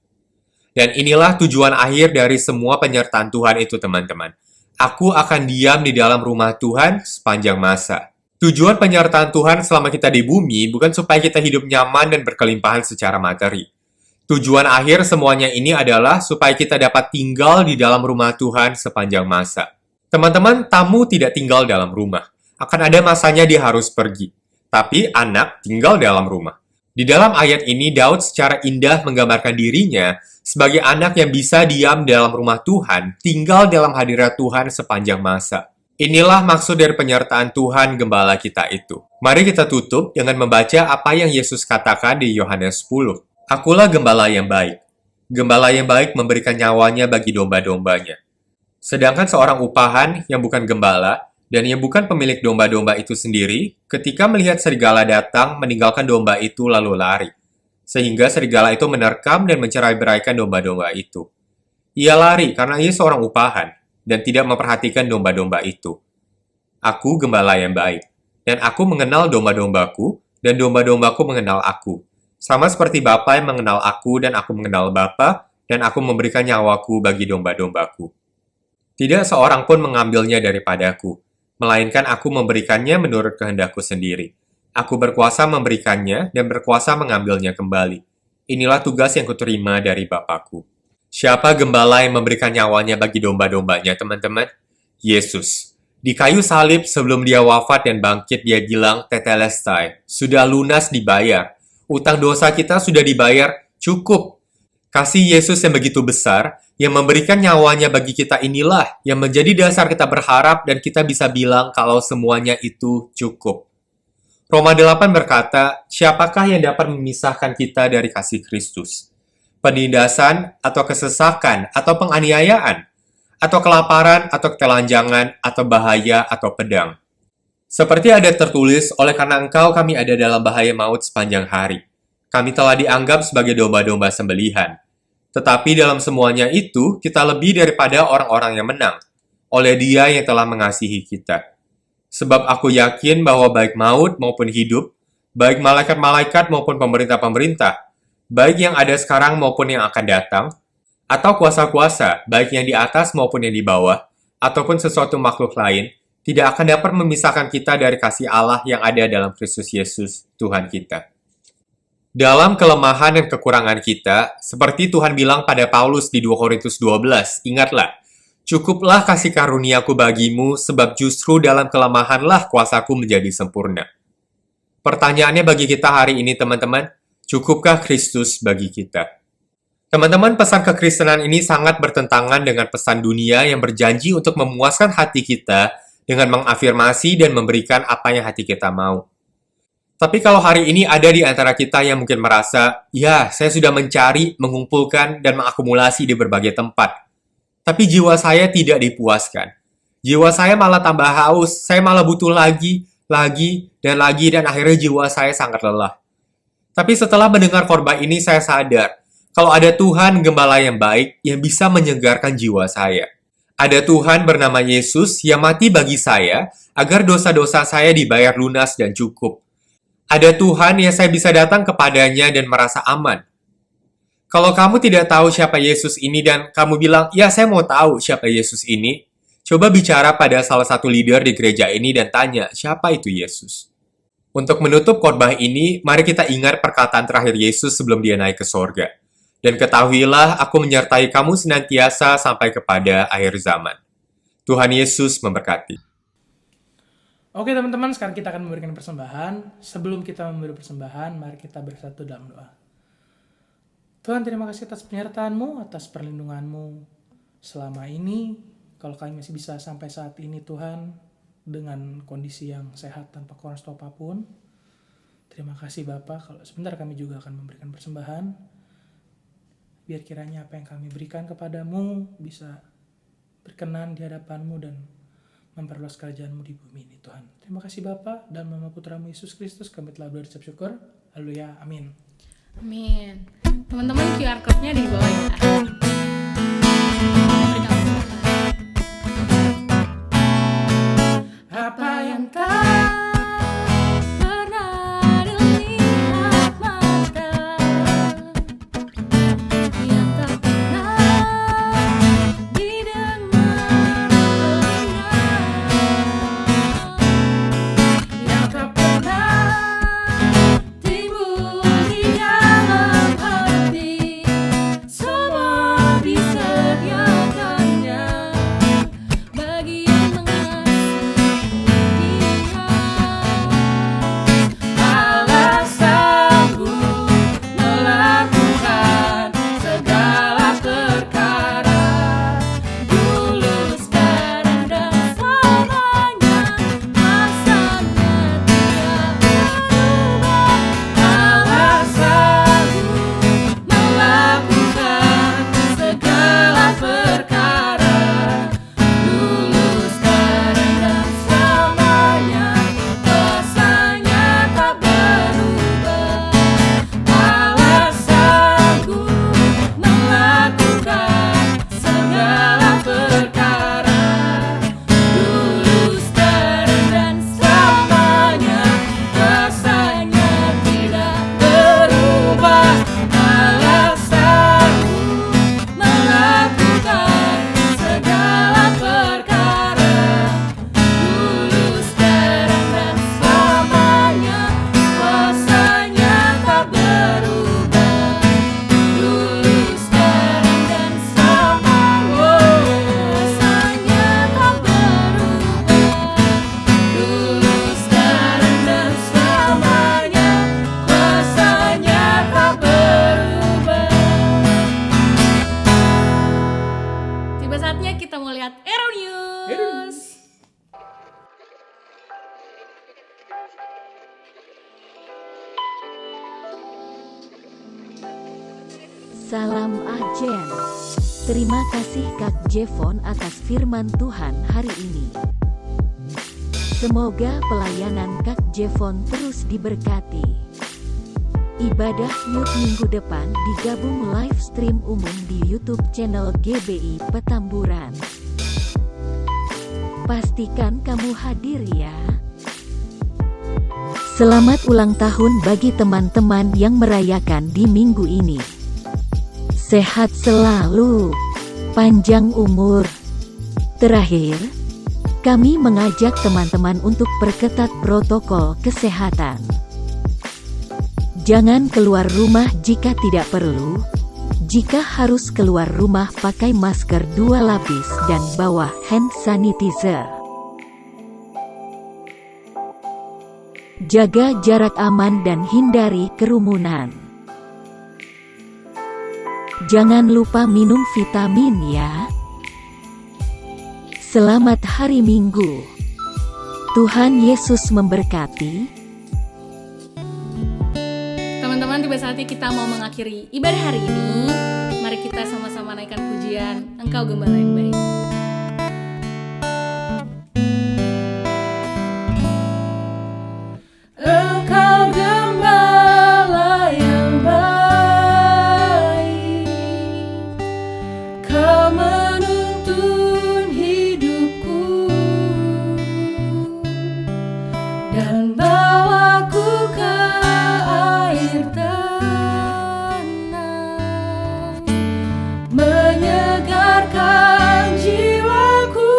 Dan inilah tujuan akhir dari semua penyertaan Tuhan itu, teman-teman. Aku akan diam di dalam rumah Tuhan sepanjang masa. Tujuan penyertaan Tuhan selama kita di bumi bukan supaya kita hidup nyaman dan berkelimpahan secara materi. Tujuan akhir semuanya ini adalah supaya kita dapat tinggal di dalam rumah Tuhan sepanjang masa. Teman-teman, tamu tidak tinggal dalam rumah. Akan ada masanya dia harus pergi. Tapi anak tinggal dalam rumah. Di dalam ayat ini, Daud secara indah menggambarkan dirinya sebagai anak yang bisa diam dalam rumah Tuhan, tinggal dalam hadirat Tuhan sepanjang masa. Inilah maksud dari penyertaan Tuhan Gembala kita itu. Mari kita tutup dengan membaca apa yang Yesus katakan di Yohanes 10. Akulah gembala yang baik. Gembala yang baik memberikan nyawanya bagi domba-dombanya. Sedangkan seorang upahan yang bukan gembala, dan yang bukan pemilik domba-domba itu sendiri, ketika melihat serigala datang, meninggalkan domba itu lalu lari. Sehingga serigala itu menerkam dan mencerai-beraikan domba-domba itu. Ia lari karena ia seorang upahan, dan tidak memperhatikan domba-domba itu. Aku gembala yang baik, dan aku mengenal domba-dombaku, dan domba-dombaku mengenal aku. Sama seperti Bapa yang mengenal aku, dan aku mengenal Bapa, dan aku memberikan nyawaku bagi domba-dombaku. Tidak seorang pun mengambilnya daripadaku, melainkan aku memberikannya menurut kehendakku sendiri. Aku berkuasa memberikannya dan berkuasa mengambilnya kembali. Inilah tugas yang kuterima dari Bapakku. Siapa gembala yang memberikan nyawanya bagi domba-dombanya, teman-teman? Yesus. Di kayu salib sebelum dia wafat dan bangkit, dia bilang, Tetelestai, sudah lunas dibayar. Utang dosa kita sudah dibayar, cukup. Kasih Yesus yang begitu besar, yang memberikan nyawanya bagi kita inilah yang menjadi dasar kita berharap dan kita bisa bilang kalau semuanya itu cukup. Roma 8 berkata, siapakah yang dapat memisahkan kita dari kasih Kristus? Penindasan atau kesesakan atau penganiayaan? Atau kelaparan atau ketelanjangan atau bahaya atau pedang? Seperti ada tertulis, oleh karena engkau kami ada dalam bahaya maut sepanjang hari. Kami telah dianggap sebagai domba-domba sembelihan. Tetapi dalam semuanya itu, kita lebih daripada orang-orang yang menang, oleh Dia yang telah mengasihi kita. Sebab aku yakin bahwa baik maut maupun hidup, baik malaikat-malaikat maupun pemerintah-pemerintah, baik yang ada sekarang maupun yang akan datang, atau kuasa-kuasa, baik yang di atas maupun yang di bawah, ataupun sesuatu makhluk lain, tidak akan dapat memisahkan kita dari kasih Allah yang ada dalam Kristus Yesus, Tuhan kita. Dalam kelemahan dan kekurangan kita, seperti Tuhan bilang pada Paulus di 2 Korintus 12, ingatlah, cukuplah kasih karuniaku bagimu, sebab justru dalam kelemahanlah kuasaku menjadi sempurna. Pertanyaannya bagi kita hari ini, teman-teman, cukupkah Kristus bagi kita? Teman-teman, pesan kekristenan ini sangat bertentangan dengan pesan dunia yang berjanji untuk memuaskan hati kita dengan mengafirmasi dan memberikan apa yang hati kita mau. Tapi kalau hari ini ada di antara kita yang mungkin merasa, ya, saya sudah mencari, mengumpulkan, dan mengakumulasi di berbagai tempat. Tapi jiwa saya tidak dipuaskan. Jiwa saya malah tambah haus, saya malah butuh lagi, dan akhirnya jiwa saya sangat lelah. Tapi setelah mendengar khotbah ini, saya sadar, kalau ada Tuhan gembala yang baik, yang bisa menyegarkan jiwa saya. Ada Tuhan bernama Yesus yang mati bagi saya, agar dosa-dosa saya dibayar lunas dan cukup. Ada Tuhan yang saya bisa datang kepadanya dan merasa aman. Kalau kamu tidak tahu siapa Yesus ini dan kamu bilang, ya saya mau tahu siapa Yesus ini, coba bicara pada salah satu leader di gereja ini dan tanya, siapa itu Yesus? Untuk menutup khotbah ini, mari kita ingat perkataan terakhir Yesus sebelum dia naik ke sorga. Dan ketahuilah, aku menyertai kamu senantiasa sampai kepada akhir zaman. Tuhan Yesus memberkati. Oke teman-teman, sekarang kita akan memberikan persembahan. Sebelum kita memberi persembahan, mari kita bersatu dalam doa. Tuhan, terima kasih atas penyertaan-Mu, atas perlindungan-Mu selama ini. Kalau kami masih bisa sampai saat ini, Tuhan, dengan kondisi yang sehat tanpa kolesterol apapun. Terima kasih Bapa. Kalau sebentar kami juga akan memberikan persembahan. Biar kiranya apa yang kami berikan kepadamu bisa berkenan di hadapan-Mu dan memperluas kerajaan-Mu di bumi ini, Tuhan. Terima kasih Bapa, dan Mama Putra-Mu Yesus Kristus kami telah berucap syukur. Haleluya, amin. Amin. Teman-teman, QR code-nya di bawah ya. Apa yang pernah dilihat mata, yang tak pernah didengar telinga, yang tak pernah timbul di dalam hati, semua disediakannya bagi yang mengasihi Dia. Allah sanggup melakukan segala perkara, dulu, sekarang, dan selamanya. Masanya tidak berubah. Allah sanggup melakukan segala perkara, dulu, sekarang, dan selamanya. Kuasanya tak berubah. Allah sanggup melakukan segala perkara, dulu, sekarang, dan selamanya. Kuasanya tidak berubah. Allah sanggup melakukan segala perkara, dulu, sekarang, dan selamanya. Kuasanya tak berubah, dulu, sekarang, dan selamanya. Kuasanya tak berubah, dulu, sekarang, dan selamanya. Kuasanya tak berubah. Tiba saatnya kita mau lihat Ero News. Salam Ajen. Terima kasih Kak Jevon atas firman Tuhan hari ini. Semoga pelayanan Kak Jevon terus diberkati. Ibadah Youth minggu depan digabung live stream umum di YouTube channel GBI Petamburan. Pastikan kamu hadir ya. Selamat ulang tahun bagi teman-teman yang merayakan di minggu ini. Sehat selalu, panjang umur. Terakhir, kami mengajak teman-teman untuk perketat protokol kesehatan. Jangan keluar rumah jika tidak perlu. Jika harus keluar rumah, pakai masker 2 lapis dan bawa hand sanitizer. Jaga jarak aman dan hindari kerumunan. Jangan lupa minum vitamin ya. Selamat hari Minggu. Tuhan Yesus memberkati. Teman-teman, tiba saatnya kita mau mengakhiri ibadah hari ini. Mari kita sama-sama naikkan pujian Engkau Gembala yang baik. Engkau gembala yang baik, Kau menuntun hidupku dan bawaku ke air tenang, menyegarkan jiwaku.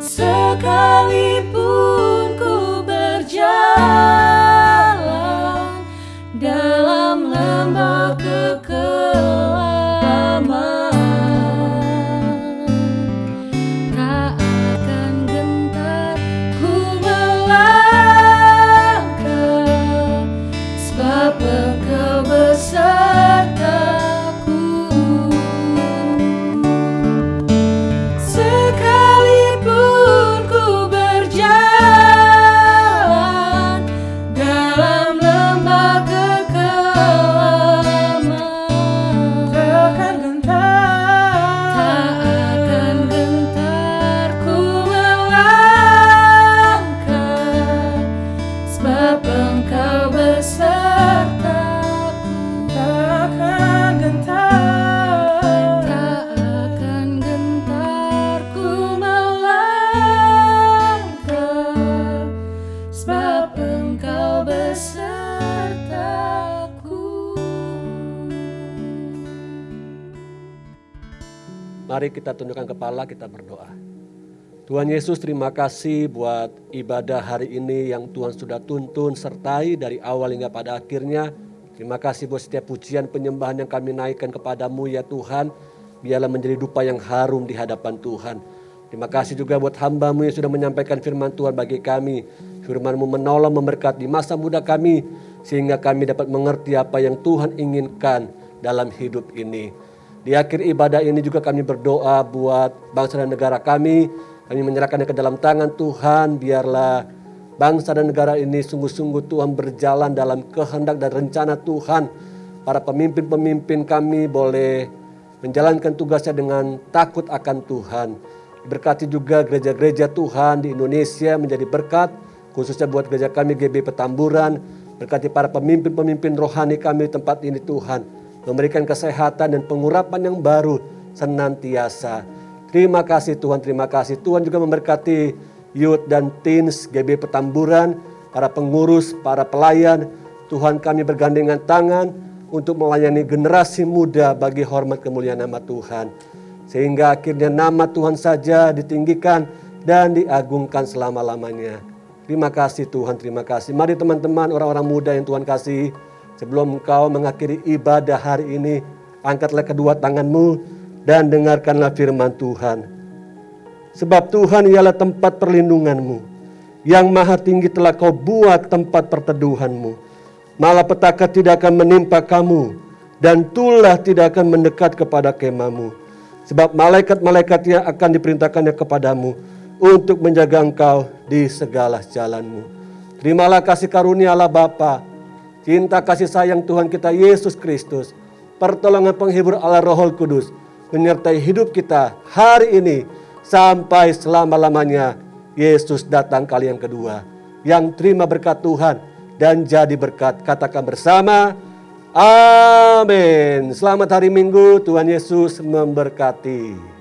Sekalipun Mari kita tundukkan kepala, kita berdoa. Tuhan Yesus, terima kasih buat ibadah hari ini yang Tuhan sudah tuntun sertai dari awal hingga pada akhirnya. Terima kasih buat setiap pujian penyembahan yang kami naikkan kepadamu ya Tuhan. Biarlah menjadi dupa yang harum di hadapan Tuhan. Terima kasih juga buat hamba-Mu yang sudah menyampaikan firman Tuhan bagi kami. Firman-Mu menolong, memberkati masa muda kami, sehingga kami dapat mengerti apa yang Tuhan inginkan dalam hidup ini. Di akhir ibadah ini juga kami berdoa buat bangsa dan negara kami. Kami menyerahkannya ke dalam tangan Tuhan. Biarlah bangsa dan negara ini sungguh-sungguh Tuhan berjalan dalam kehendak dan rencana Tuhan. Para pemimpin-pemimpin kami boleh menjalankan tugasnya dengan takut akan Tuhan. Berkati juga gereja-gereja Tuhan di Indonesia menjadi berkat, khususnya buat gereja kami GB Petamburan. Berkati para pemimpin-pemimpin rohani kami di tempat ini Tuhan, memberikan kesehatan dan pengurapan yang baru senantiasa. Terima kasih Tuhan, terima kasih. Tuhan juga memberkati youth dan teens GB Petamburan, para pengurus, para pelayan. Tuhan, kami bergandengan tangan untuk melayani generasi muda bagi hormat kemuliaan nama Tuhan. Sehingga akhirnya nama Tuhan saja ditinggikan dan diagungkan selama-lamanya. Terima kasih Tuhan, terima kasih. Mari teman-teman, orang-orang muda yang Tuhan kasih, sebelum engkau mengakhiri ibadah hari ini, angkatlah kedua tanganmu dan dengarkanlah firman Tuhan. Sebab Tuhan ialah tempat perlindunganmu, yang maha tinggi telah kau buat tempat perteduhanmu. Malapetaka tidak akan menimpa kamu, dan tulah tidak akan mendekat kepada kemahmu. Sebab malaikat-malaikatnya akan diperintahkannya kepadamu, untuk menjaga engkau di segala jalanmu. Terimalah kasih karunia Allah Bapa, cinta kasih sayang Tuhan kita Yesus Kristus, pertolongan penghibur Allah Roh Kudus, menyertai hidup kita hari ini sampai selama-lamanya Yesus datang kali yang kedua. Yang terima berkat Tuhan dan jadi berkat, katakan bersama, amin. Selamat hari Minggu, Tuhan Yesus memberkati.